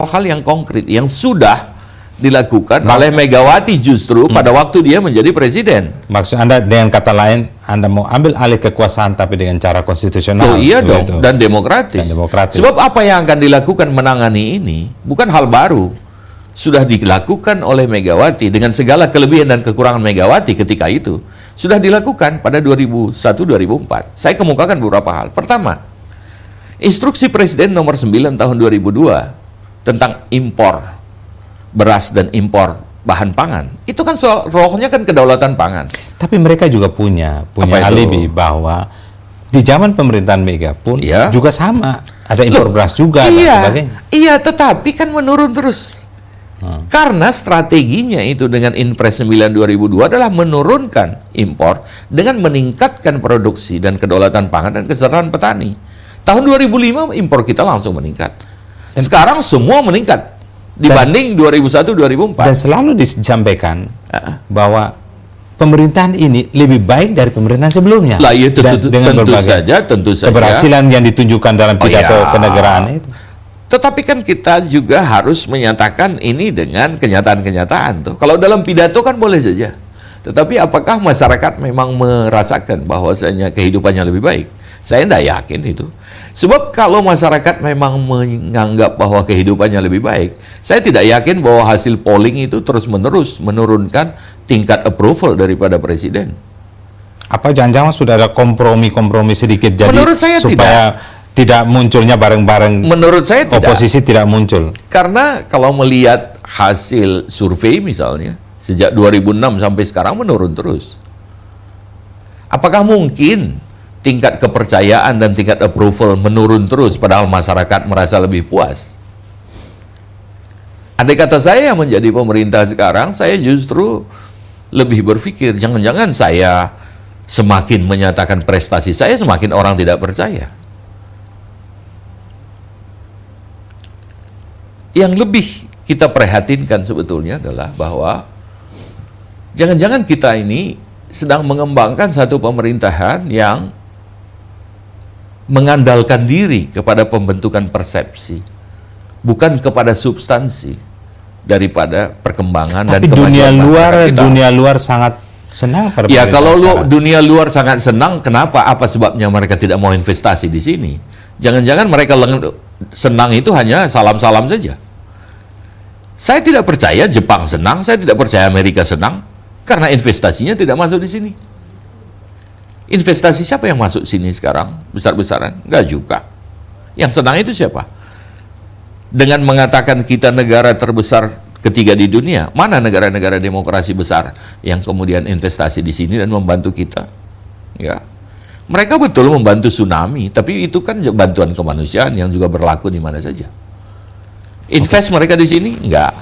hal yang konkret yang sudah dilakukan oleh Megawati justru pada waktu dia menjadi presiden. Maksud Anda dengan kata lain, Anda mau ambil alih kekuasaan tapi dengan cara konstitusional? Oh iya dong, itu. dan demokratis. Sebab apa yang akan dilakukan menangani ini bukan hal baru. Sudah dilakukan oleh Megawati dengan segala kelebihan dan kekurangan Megawati ketika itu. Sudah dilakukan pada 2001-2004. Saya kemukakan beberapa hal. Pertama, instruksi Presiden nomor 9 tahun 2002 tentang impor beras dan impor bahan pangan, itu kan rohnya kan kedaulatan pangan. Tapi mereka juga punya alibi bahwa di zaman pemerintahan Mega pun juga sama, ada impor beras juga dan sebagainya. Iya, tetapi kan menurun terus. Karena strateginya itu dengan Inpres 9 2002 adalah menurunkan impor dengan meningkatkan produksi dan kedaulatan pangan dan kesejahteraan petani. Tahun 2005 impor kita langsung meningkat. Sekarang semua meningkat dibanding 2001-2004. Dan selalu disampaikan bahwa pemerintahan ini lebih baik dari pemerintahan sebelumnya. Lah iya, tentu saja keberhasilan yang ditunjukkan dalam pidato kenegaraan itu. Tetapi kan kita juga harus menyatakan ini dengan kenyataan-kenyataan tuh. Kalau dalam pidato kan boleh saja. Tetapi apakah masyarakat memang merasakan bahwasanya kehidupannya lebih baik? Saya tidak yakin itu. Sebab kalau masyarakat memang menganggap bahwa kehidupannya lebih baik, saya tidak yakin bahwa hasil polling itu terus-menerus menurunkan tingkat approval daripada presiden. Apa jangan-jangan sudah ada kompromi-kompromi sedikit jadi menurut saya supaya tidak munculnya bareng-bareng. Menurut saya oposisi tidak muncul. Karena kalau melihat hasil survei misalnya, sejak 2006 sampai sekarang menurun terus. Apakah mungkin tingkat kepercayaan dan tingkat approval menurun terus padahal masyarakat merasa lebih puas? Andai kata saya yang menjadi pemerintah sekarang, saya justru lebih berpikir, jangan-jangan saya semakin menyatakan prestasi saya, semakin orang tidak percaya. Yang lebih kita prihatinkan sebetulnya adalah bahwa jangan-jangan kita ini sedang mengembangkan satu pemerintahan yang mengandalkan diri kepada pembentukan persepsi, bukan kepada substansi daripada perkembangan dan kemajuan masyarakat kita. Dunia luar sangat senang pada ya, kalau dunia luar sangat senang, kenapa? Apa sebabnya mereka tidak mau investasi di sini? Jangan-jangan mereka senang itu hanya salam-salam saja. Saya tidak percaya Jepang senang, saya tidak percaya Amerika senang, karena investasinya tidak masuk di sini. Investasi siapa yang masuk sini sekarang? Besar-besaran? Enggak juga. Yang senang itu siapa? Dengan mengatakan kita negara terbesar ketiga di dunia, mana negara-negara demokrasi besar yang kemudian investasi di sini dan membantu kita? Ya. Mereka betul membantu tsunami, tapi itu kan bantuan kemanusiaan yang juga berlaku di mana saja. Invest mereka di sini? Enggak.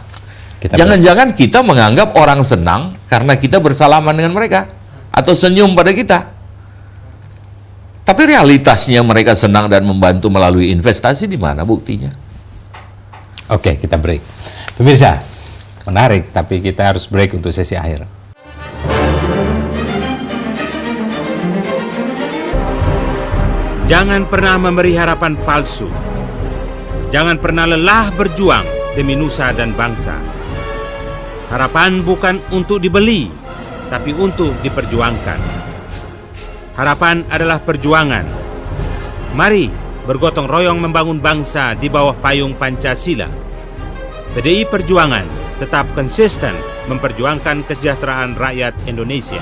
Jangan-jangan kita menganggap orang senang karena kita bersalaman dengan mereka atau senyum pada kita. Tapi realitasnya mereka senang dan membantu melalui investasi, di mana buktinya? Oke, kita break. Pemirsa, menarik, tapi kita harus break untuk sesi akhir. Jangan pernah memberi harapan palsu. Jangan pernah lelah berjuang demi nusa dan bangsa. Harapan bukan untuk dibeli, tapi untuk diperjuangkan. Harapan adalah perjuangan. Mari bergotong royong membangun bangsa di bawah payung Pancasila. PDI Perjuangan tetap konsisten memperjuangkan kesejahteraan rakyat Indonesia.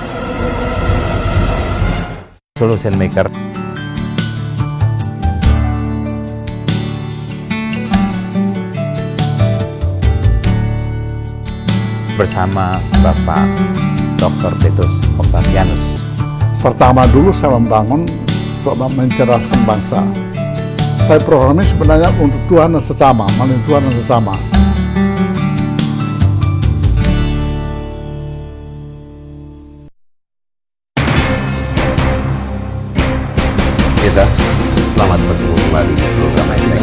Solution Maker bersama Bapak Dr. Petrus Octavianus. Pertama dulu saya membangun untuk mencerdaskan bangsa. Tapi program ini sebenarnya untuk Tuhan dan sesama, melindungi Tuhan dan sesama. Kita selamat bertemu kembali di program Ecek.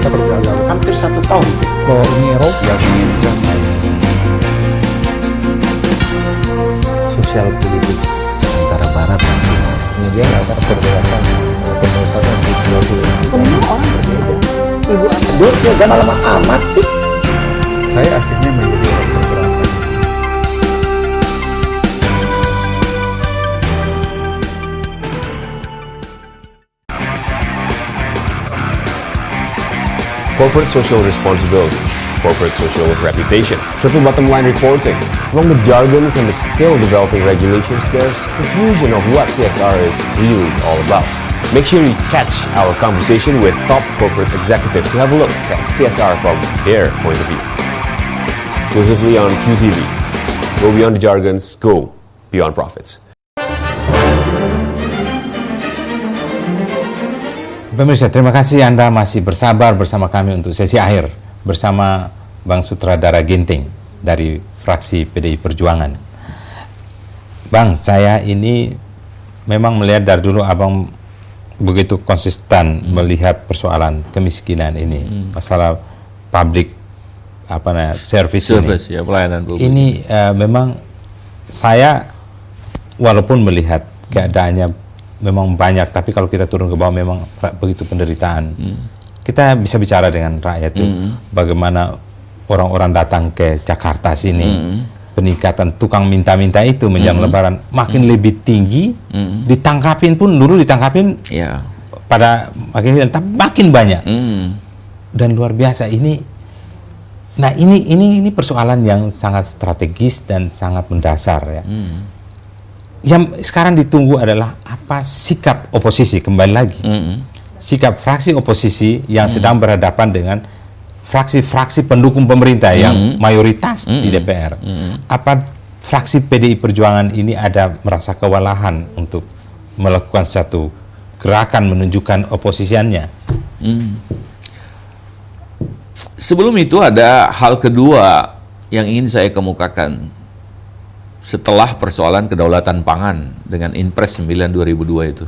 Kita berjalan Hampir 1 tahun. ke Uni Eropa Yang menginginkan sosial politik antara Barat dan Timur. Kemudian antara perbedaan di 20 semua orang berbeda. Ibu Dorce, jangan lama amat sih. Saya akhirnya menjadi orang bergerak. Corporate social responsibility, corporate social reputation, triple bottom line reporting. Among the jargons and the skill-developing regulations, there's confusion of what CSR is really all about. Make sure you catch our conversation with top corporate executives to have a look at CSR from their point of view. Exclusively on QTV. Go beyond the jargons, go beyond profits. Pemirsa, terima kasih Anda masih bersabar bersama kami untuk sesi akhir bersama Bang Sutradara Ginting dari fraksi PDI Perjuangan. Bang, saya ini memang melihat dari dulu Abang begitu konsisten melihat persoalan kemiskinan ini, masalah public service ini. Ya, pelayanan publik. Ini memang saya walaupun melihat keadaannya memang banyak, tapi kalau kita turun ke bawah memang begitu penderitaan. Kita bisa bicara dengan rakyat itu, bagaimana orang-orang datang ke Jakarta sini, peningkatan tukang minta-minta itu menjelang Lebaran makin lebih tinggi, ditangkapin pun dulu ditangkapin pada makin banyak, dan luar biasa ini. Nah ini persoalan yang sangat strategis dan sangat mendasar ya. Yang sekarang ditunggu adalah apa sikap oposisi, kembali lagi sikap fraksi oposisi yang sedang berhadapan dengan fraksi-fraksi pendukung pemerintah yang mayoritas di DPR. Apa fraksi PDI Perjuangan ini ada merasa kewalahan untuk melakukan satu gerakan menunjukkan oposisiannya? Sebelum itu ada hal kedua yang ingin saya kemukakan. Setelah persoalan kedaulatan pangan dengan Inpres 9 2002 itu.